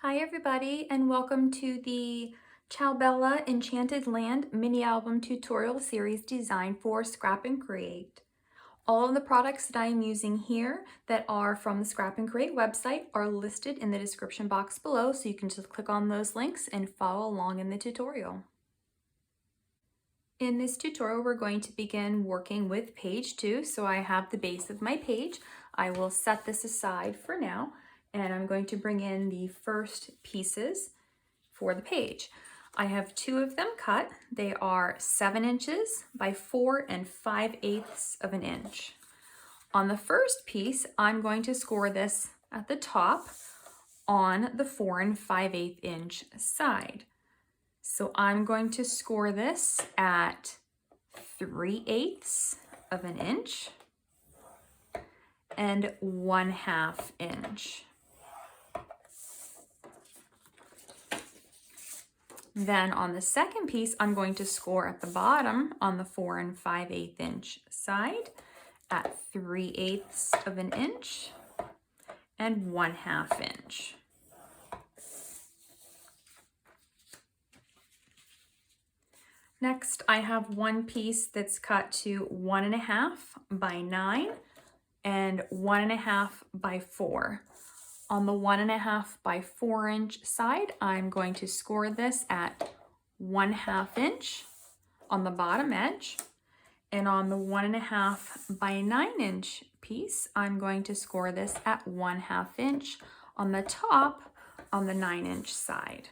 Hi everybody, and welcome to the Ciao Enchanted Land mini album tutorial series designed for Scrap and Create. All of the products that I am using here that are from the Scrap and Create website are listed in the description box below, so you can just click on those links and follow along in the tutorial. In this tutorial, we're going to begin working with page 2. So I have the base of my page. I will set this aside for now, and I'm going to bring in the first pieces for the page. I have 2 of them cut. They are 7 inches by 4 5/8 of an inch. On the first piece, I'm going to score this at the top on the 4 5/8 inch side. So I'm going to score this at 3/8 of an inch and 1/2 inch. Then on the second piece, I'm going to score at the bottom on the 4 5/8 inch side at 3/8 of an inch and 1/2 inch. Next, I have one piece that's cut to 1.5 by 9 and 1.5 by 4. On the 1.5 by 4 inch side, I'm going to score this at 1/2 inch on the bottom edge. And on the 1.5 by 9 inch piece, I'm going to score this at 1/2 inch on the top on the 9 inch side.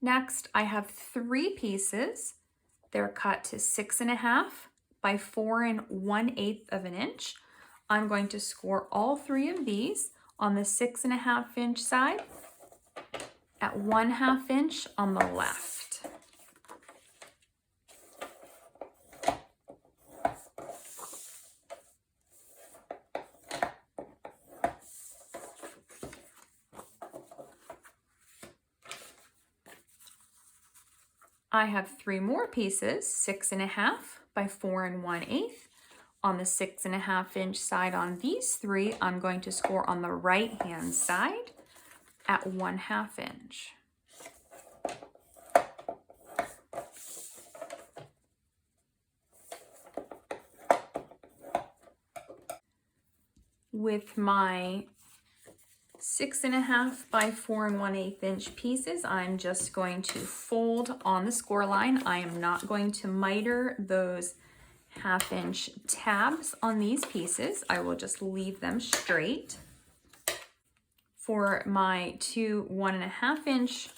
Next, I have 3 pieces. They're cut to 6.5 by 4 1/8 of an inch. I'm going to score all 3 of these on the 6.5 inch side at 1/2 inch on the left. I have 3 more pieces, 6.5 by 4 1/8. On the 6.5 inch side on these 3, I'm going to score on the right hand side at 1/2 inch. With my 6.5 by 4 1/8 inch pieces, I'm just going to fold on the score line. I am not going to miter those 1/2 inch tabs on these pieces. I will just leave them straight. For my 2 1.5 inch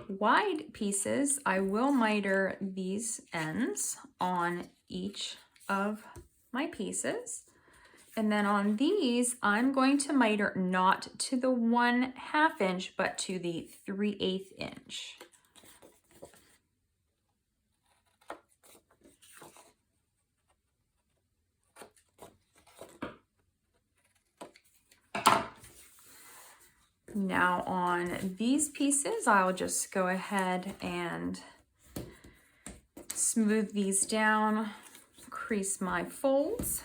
wide pieces, I will miter these ends on each of my pieces. And then on these, I'm going to miter not to the 1/2 inch, but to the 3/8 inch. Now on these pieces, I'll just go ahead and smooth these down, crease my folds.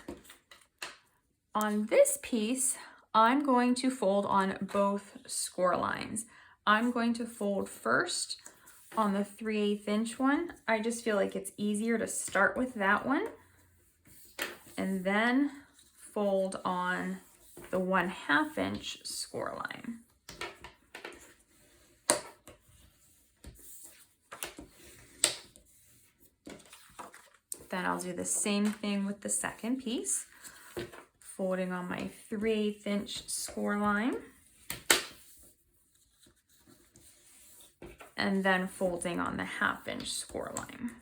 On this piece, I'm going to fold on both score lines. I'm going to fold first on the 3/8 inch one. I just feel like it's easier to start with that one and then fold on the 1/2 inch score line. Then I'll do the same thing with the second piece, folding on my 3/8 inch score line and then folding on the 1/2 inch score line.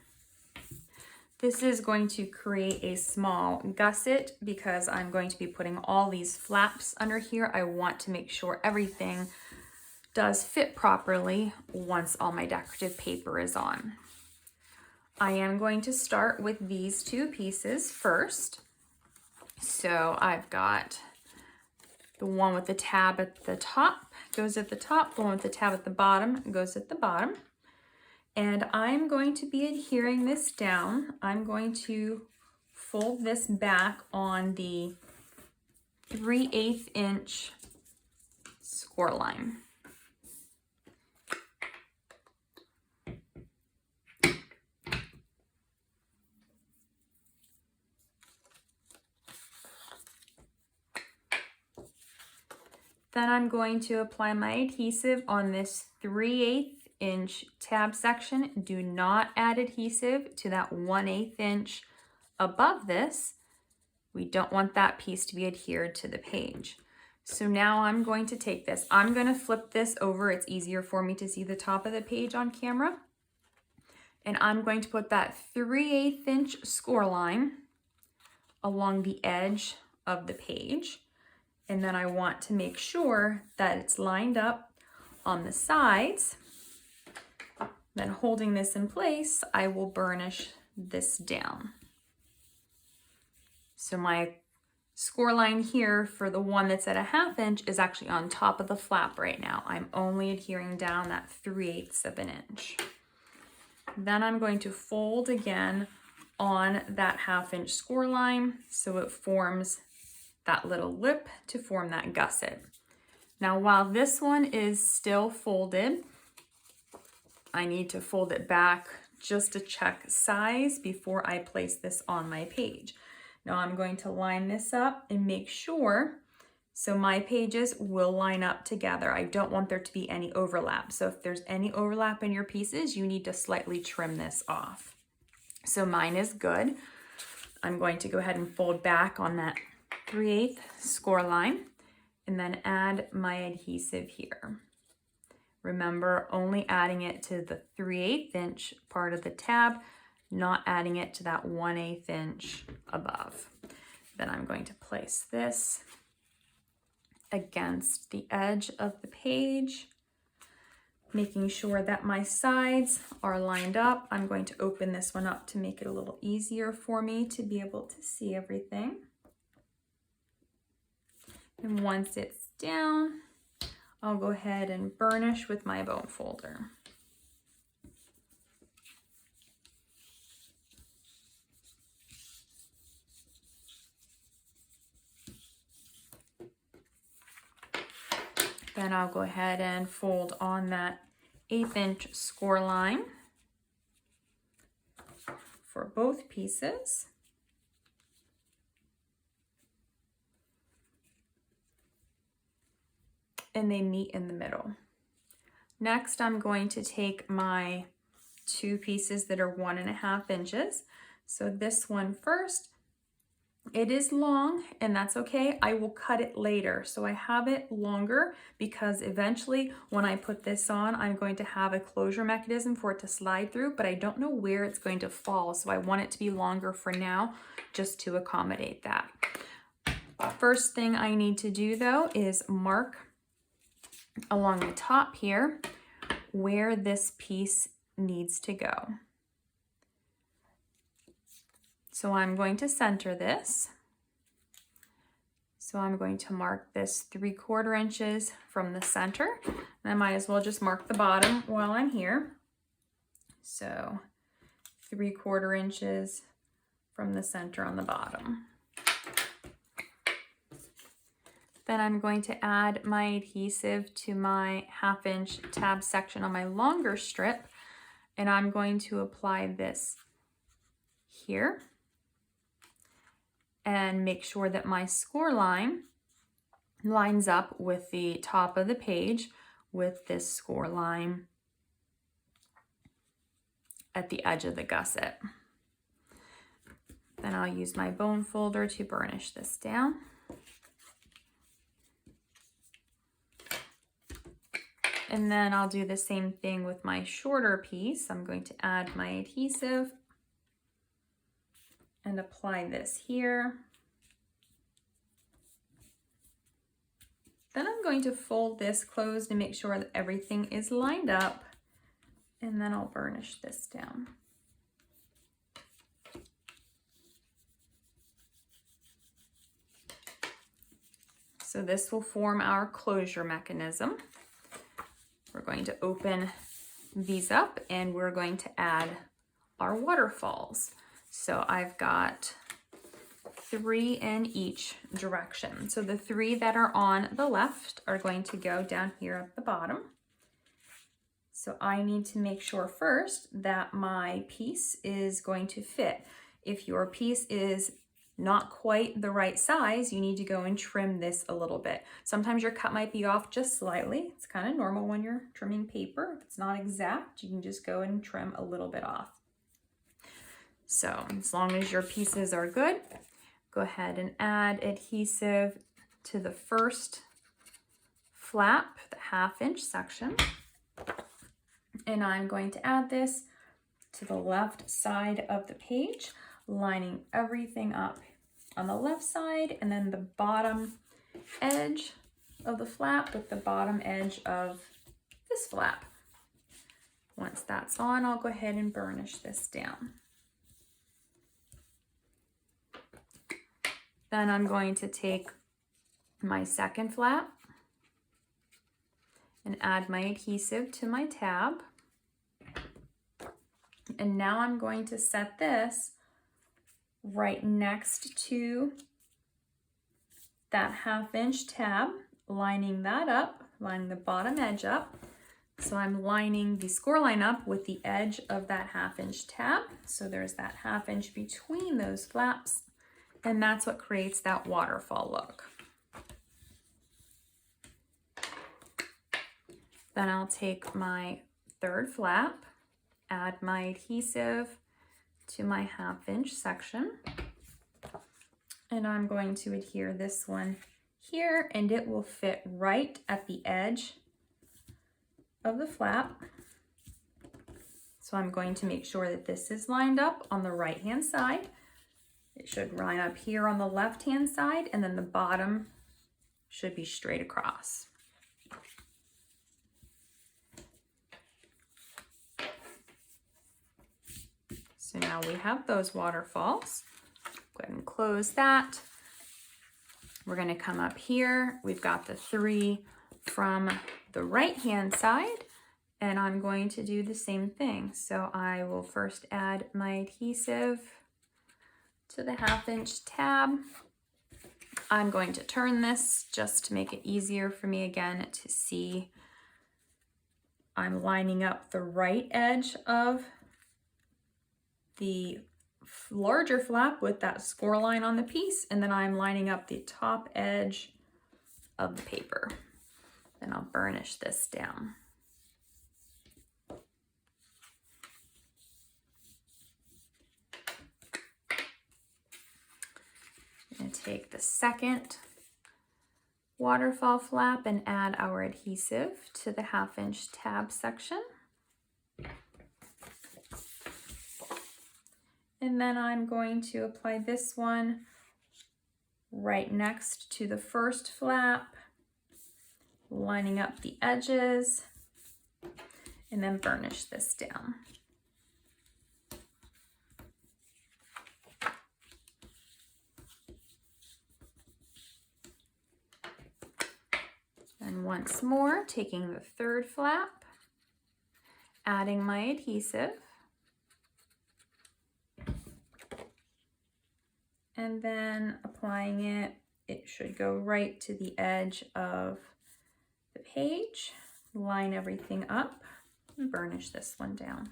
This is going to create a small gusset because I'm going to be putting all these flaps under here. I want to make sure everything does fit properly once all my decorative paper is on. I am going to start with these 2 pieces first. So I've got the one with the tab at the top goes at the top, the one with the tab at the bottom goes at the bottom. And I'm going to be adhering this down. I'm going to fold this back on the 3/8 inch score line. Then I'm going to apply my adhesive on this 3/8 inch tab section. Do not add adhesive to that 1/8 inch above this. We don't want that piece to be adhered to the page. So now I'm going to take this. I'm going to flip this over. It's easier for me to see the top of the page on camera. And I'm going to put that 3/8 inch score line along the edge of the page. And then I want to make sure that it's lined up on the sides. Then holding this in place, I will burnish this down. So my score line here for the one that's at 1/2 inch is actually on top of the flap right now. I'm only adhering down that 3/8 of an inch. Then I'm going to fold again on that 1/2 inch score line so it forms that little lip to form that gusset. Now while this one is still folded, I need to fold it back just to check size before I place this on my page. Now I'm going to line this up and make sure so my pages will line up together. I don't want there to be any overlap. So if there's any overlap in your pieces, you need to slightly trim this off. So mine is good. I'm going to go ahead and fold back on that 3/8 score line and then add my adhesive here. Remember, only adding it to the 3/8 inch part of the tab, not adding it to that 1/8 inch above. Then I'm going to place this against the edge of the page, making sure that my sides are lined up. I'm going to open this one up to make it a little easier for me to be able to see everything. And once it's down, I'll go ahead and burnish with my bone folder. Then I'll go ahead and fold on that 1/8 inch score line for both pieces. And they meet in the middle. Next, I'm going to take my 2 pieces that are 1.5 inches. So this one first, it is long and that's okay. I will cut it later. So I have it longer because eventually when I put this on, I'm going to have a closure mechanism for it to slide through, but I don't know where it's going to fall. So I want it to be longer for now just to accommodate that. First thing I need to do though is mark along the top here where this piece needs to go. So I'm going to center this. So I'm going to mark this 3/4 inches from the center. And I might as well just mark the bottom while I'm here. So 3/4 inches from the center on the bottom. Then I'm going to add my adhesive to my 1/2 inch tab section on my longer strip. And I'm going to apply this here and make sure that my score line lines up with the top of the page with this score line at the edge of the gusset. Then I'll use my bone folder to burnish this down. And then I'll do the same thing with my shorter piece. I'm going to add my adhesive and apply this here. Then I'm going to fold this closed and make sure that everything is lined up. And then I'll burnish this down. So this will form our closure mechanism. We're going to open these up and we're going to add our waterfalls. So I've got 3 in each direction. So the 3 that are on the left are going to go down here at the bottom. So I need to make sure first that my piece is going to fit. If your piece is not quite the right size, you need to go and trim this a little bit. Sometimes your cut might be off just slightly. It's kind of normal when you're trimming paper. If it's not exact, you can just go and trim a little bit off. So as long as your pieces are good, go ahead and add adhesive to the first flap, the 1/2 inch section. And I'm going to add this to the left side of the page, lining everything up on the left side, and then the bottom edge of the flap with the bottom edge of this flap. Once that's on, I'll go ahead and burnish this down. Then I'm going to take my second flap and add my adhesive to my tab. And now I'm going to set this right next to that 1/2 inch tab, lining that up, lining the bottom edge up. So I'm lining the score line up with the edge of that 1/2 inch tab. So there's that 1/2 inch between those flaps, and that's what creates that waterfall look. Then I'll take my third flap, add my adhesive to my 1/2 inch section, and I'm going to adhere this one here, and it will fit right at the edge of the flap. So I'm going to make sure that this is lined up on the right hand side. It should line up here on the left hand side, and then the bottom should be straight across. So now we have those waterfalls. Go ahead and close that. We're going to come up here. We've got the 3 from the right hand side, and I'm going to do the same thing. So I will first add my adhesive to the 1/2 inch tab. I'm going to turn this just to make it easier for me again to see. I'm lining up the right edge of the larger flap with that score line on the piece, and then I'm lining up the top edge of the paper. Then I'll burnish this down. I'm going to take the second waterfall flap and add our adhesive to the 1/2 inch tab section. And then I'm going to apply this one right next to the first flap, lining up the edges, and then burnish this down. And once more, taking the third flap, adding my adhesive, and then applying it. It should go right to the edge of the page. Line everything up and burnish this one down.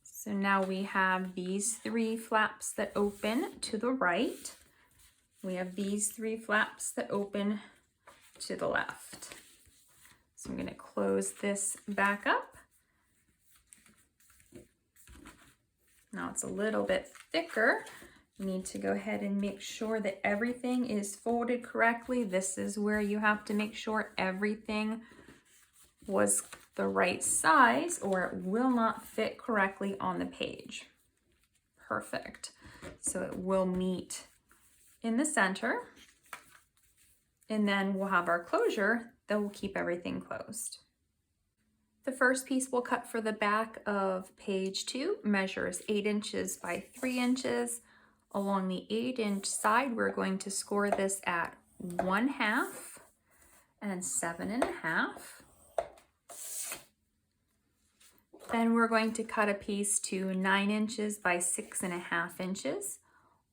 So now we have these 3 flaps that open to the right. We have these 3 flaps that open to the left. So I'm going to close this back up. Now it's a little bit thicker. You need to go ahead and make sure that everything is folded correctly. This is where you have to make sure everything was the right size, or it will not fit correctly on the page. Perfect. So it will meet in the center, and then we'll have our closure that will keep everything closed. The first piece we'll cut for the back of page 2 measures 8 inches by 3 inches. Along the 8 inch side, we're going to score this at 1/2, and 7.5. Then we're going to cut a piece to 9 inches by 6.5 inches.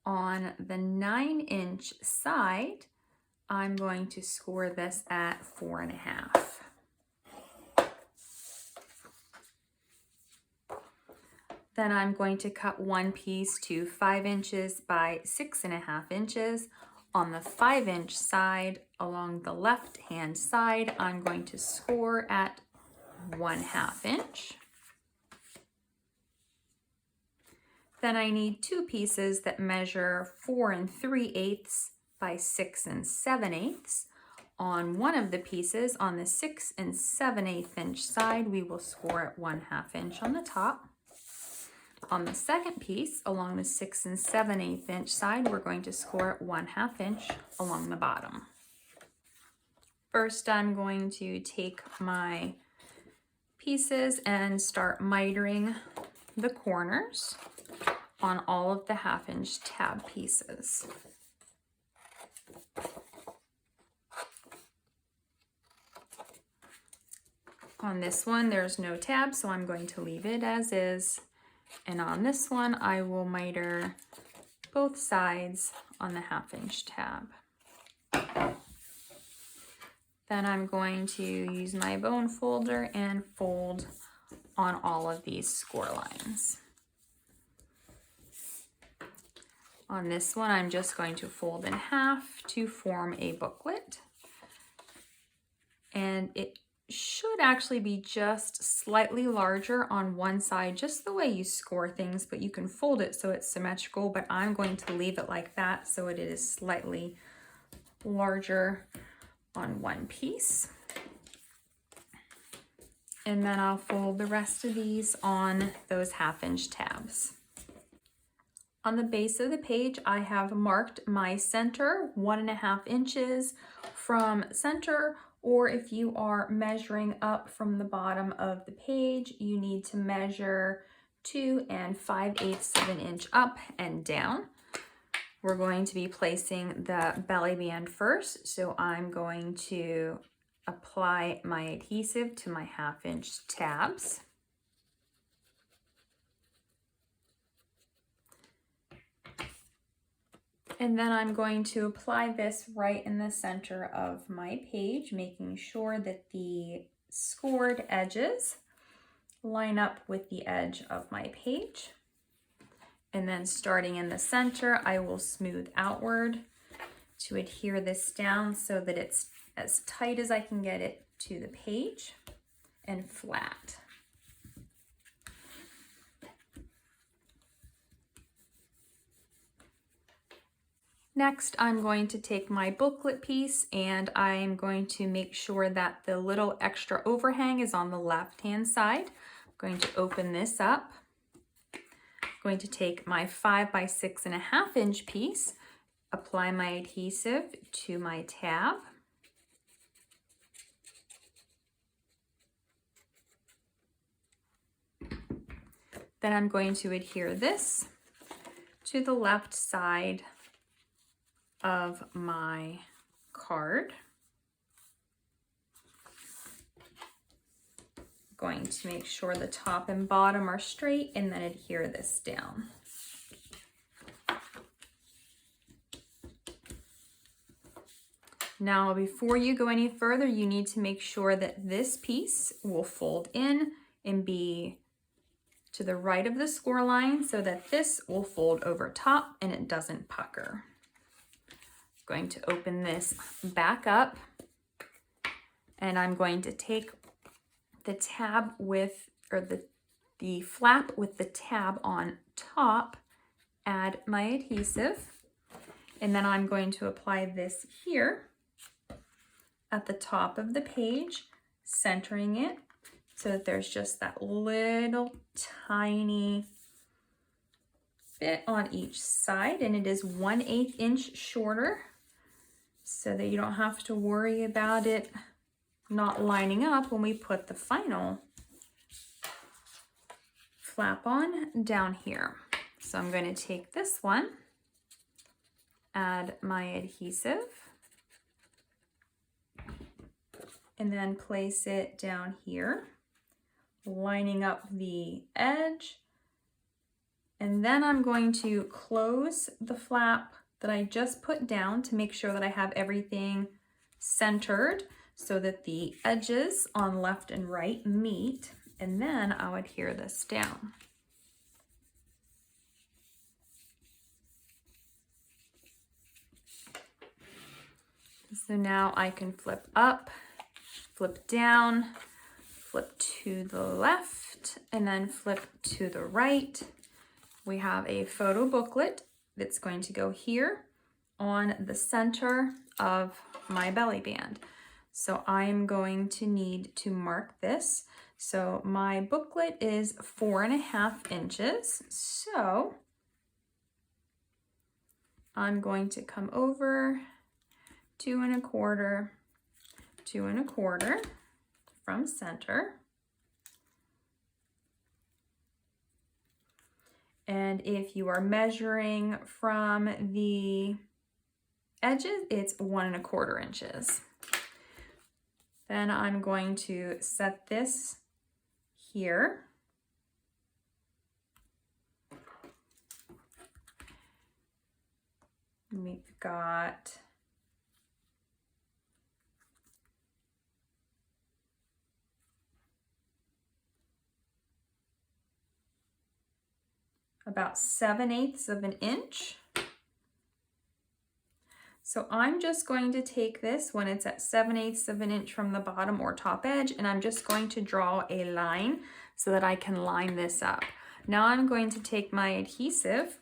On the 9-inch side, I'm going to score this at 4.5. Then I'm going to cut one piece to 5 inches by 6.5 inches. On the 5-inch side, along the left-hand side, I'm going to score at 1/2 inch. Then I need two pieces that measure 4 3/8 by 6 7/8. On one of the pieces, on the 6 7/8 inch side, we will score at 1/2 inch on the top. On the second piece, along the 6 7/8 inch side, we're going to score at 1/2 inch along the bottom. First, I'm going to take my pieces and start mitering the corners on all of the 1/2 inch tab pieces. On this one, there's no tab, so I'm going to leave it as is. And on this one, I will miter both sides on the 1/2 inch tab. Then I'm going to use my bone folder and fold on all of these score lines. On this one, I'm just going to fold in half to form a booklet. And it should actually be just slightly larger on one side, just the way you score things, but you can fold it so it's symmetrical, but I'm going to leave it like that so it is slightly larger on one piece. And then I'll fold the rest of these on those 1/2 inch tabs. On the base of the page, I have marked my center 1.5 inches from center, or if you are measuring up from the bottom of the page, you need to measure 2 5/8 of an inch up and down. We're going to be placing the belly band first, so I'm going to apply my adhesive to my 1/2 inch tabs. And then I'm going to apply this right in the center of my page, making sure that the scored edges line up with the edge of my page. And then starting in the center, I will smooth outward to adhere this down so that it's as tight as I can get it to the page and flat. Next, I'm going to take my booklet piece and I'm going to make sure that the little extra overhang is on the left-hand side. I'm going to open this up. I'm going to take my 5 by 6.5 inch piece, apply my adhesive to my tab. Then I'm going to adhere this to the left side of my card. Going to make sure the top and bottom are straight and then adhere this down. Now, before you go any further, you need to make sure that this piece will fold in and be to the right of the score line so that this will fold over top and it doesn't pucker. Going to open this back up and I'm going to take the tab with, or the flap with the tab on top, add my adhesive, and then I'm going to apply this here at the top of the page, centering it so that there's just that little tiny bit on each side, and it is 1/8 inch shorter so that you don't have to worry about it not lining up when we put the final flap on down here. So I'm going to take this one, add my adhesive, and then place it down here, lining up the edge. And then I'm going to close the flap that I just put down to make sure that I have everything centered so that the edges on left and right meet. And then I'll adhere this down. So now I can flip up, flip down, flip to the left, and then flip to the right. We have a photo booklet that's going to go here on the center of my belly band. So I'm going to need to mark this. So my booklet is 4.5 inches. So I'm going to come over 2 1/4, 2 1/4 from center. And if you are measuring from the edges, it's 1 1/4 inches. Then I'm going to set this here. We've got about 7/8 of an inch. So I'm just going to take this when it's at 7/8 of an inch from the bottom or top edge, and I'm just going to draw a line so that I can line this up. Now I'm going to take my adhesive,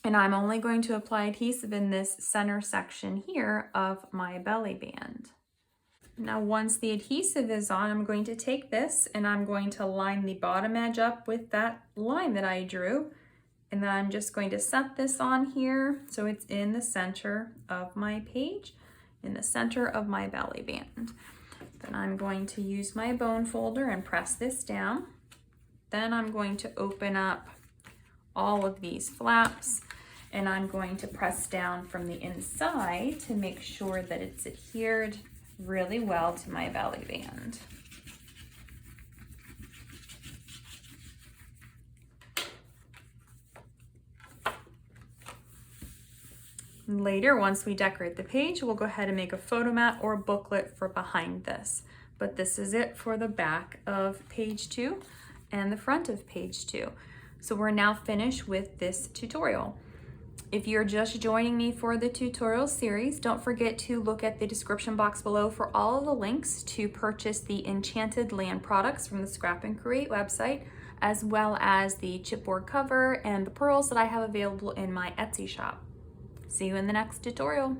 and I'm only going to apply adhesive in this center section here of my belly band. Now once the adhesive is on, I'm going to take this and I'm going to line the bottom edge up with that line that I drew. And then I'm just going to set this on here so it's in the center of my page, in the center of my belly band. Then I'm going to use my bone folder and press this down. Then I'm going to open up all of these flaps, and I'm going to press down from the inside to make sure that it's adhered really well to my belly band. Later, once we decorate the page, we'll go ahead and make a photo mat or booklet for behind this. But this is it for the back of page 2 and the front of page 2. So we're now finished with this tutorial. If you're just joining me for the tutorial series, don't forget to look at the description box below for all of the links to purchase the Enchanted land products from the Scrap and Create website, as well as the chipboard cover and the pearls that I have available in my Etsy shop. See you in the next tutorial.